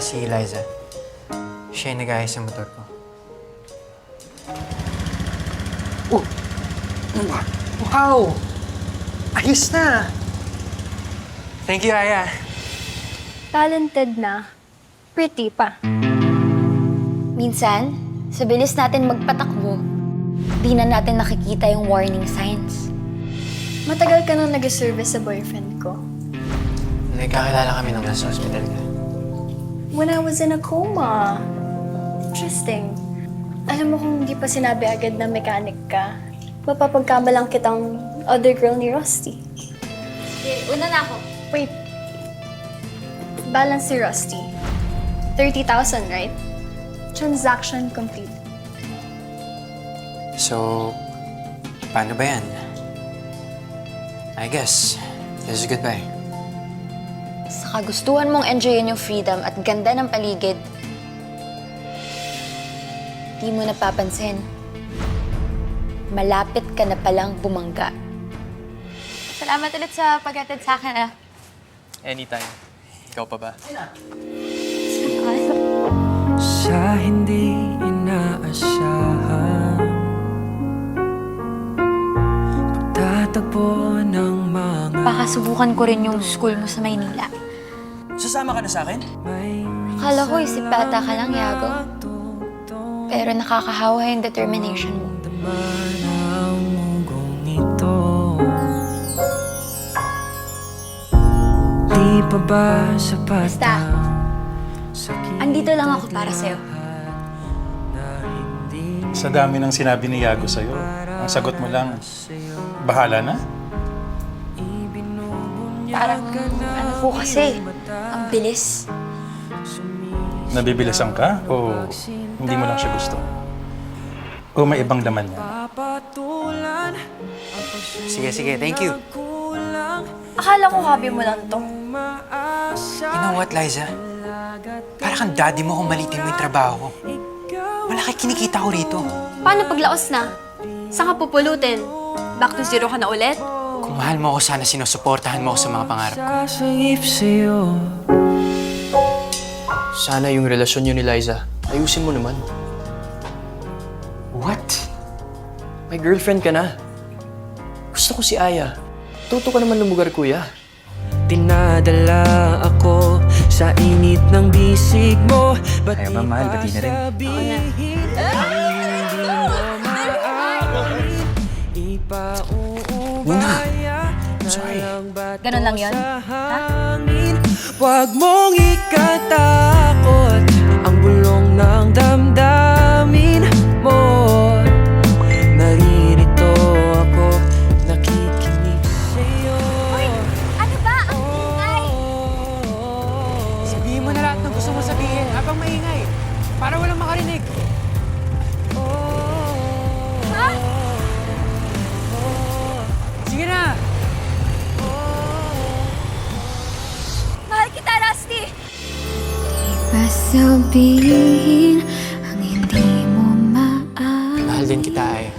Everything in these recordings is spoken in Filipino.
si Liza. Siya yung nag-ayos ng motor ko. Oh! Wow! Ayos na! Thank you, Aya. Talented na. Pretty pa. Minsan, sa bilis natin magpatakbo, di na natin nakikita yung warning signs. Matagal ka nang nag-service sa boyfriend ko. Nagkakilala kami nung nasa hospital ka. When I was in a coma. Interesting. Alam mo kung hindi pa sinabi agad na mechanic ka, mapapagkamalang kitang other girl ni Rusty. Okay, una na ako. Wait. Balance si Rusty. 30,000, right? Transaction complete. So, paano ba yan? I guess, this is goodbye. Sa kagustuhan mong enjoyin yung freedom at ganda ng paligid, di mo napapansin. Malapit ka na palang bumangga. Salamat ulit sa pag-atid sa akin, ah. Anytime. Ikaw pa ba? Sa hindi inaasahan, pagtatagpo ng mga Baka subukan ko rin yung school mo sa Maynila. Sasama ka na sa akin? may Akala ko isip bata ka lang, Yago. Pero nakakahawa yung determination mo. daman ang mugong ito. Di pa ba sapat Basta, andito lang ako para sa'yo. Sa dami ng sinabi ni Yago sa'yo, ang sagot mo lang, bahala na? Parang, ano po kasi, ang bilis. Nabibilisan ka o hindi mo lang siya gusto? O may ibang laman yan? Sige, thank you. Akala ko hobby mo lang to. You know what, Liza? Para kang daddy mo kung malitin mo yung trabaho ko. Malaki kinikita ko rito. Paano paglaos na? Saan ka pupulutin? Back to zero ka na ulit? Kung mahal mo ako, sana sinusuportahan mo ako sa mga pangarap ko. Sasangip sa'yo. Sana yung relasyon niyo ni Liza, ayusin mo naman. What? May girlfriend ka na. Gusto ko si Aya. Tuto ka naman lumugar, kuya. Dinadala ako sa init ng bisig mo. Ba't Ayaw ba, mahal? Ba't di na rin? Muna. I'm sorry. Ganun lang yun? Huwag mong ikatakot ang bulong ng damdamin mo. Naririto ako, nakikinig sa'yo. Ano ba? Ang ingay! Sabihin mo na lahat ng gusto mo sabihin habang maingay. Para walang makarinig. Ha? Sige na! Mahal kita, Rusty! Pasabihin ang hindi mo maaari. Mahal din kita, Aya.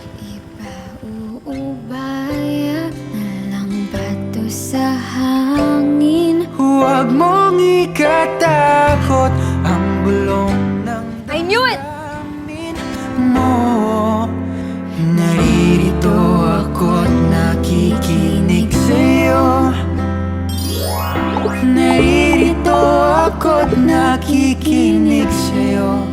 Ipaubaya na lang bato sa hangin. Huwag mong ikatakot ang bulong ng I knew it! damdamin mo. Naririto ako't nakikinig sa'yo. Naririto ako't nakikinig sa'yo.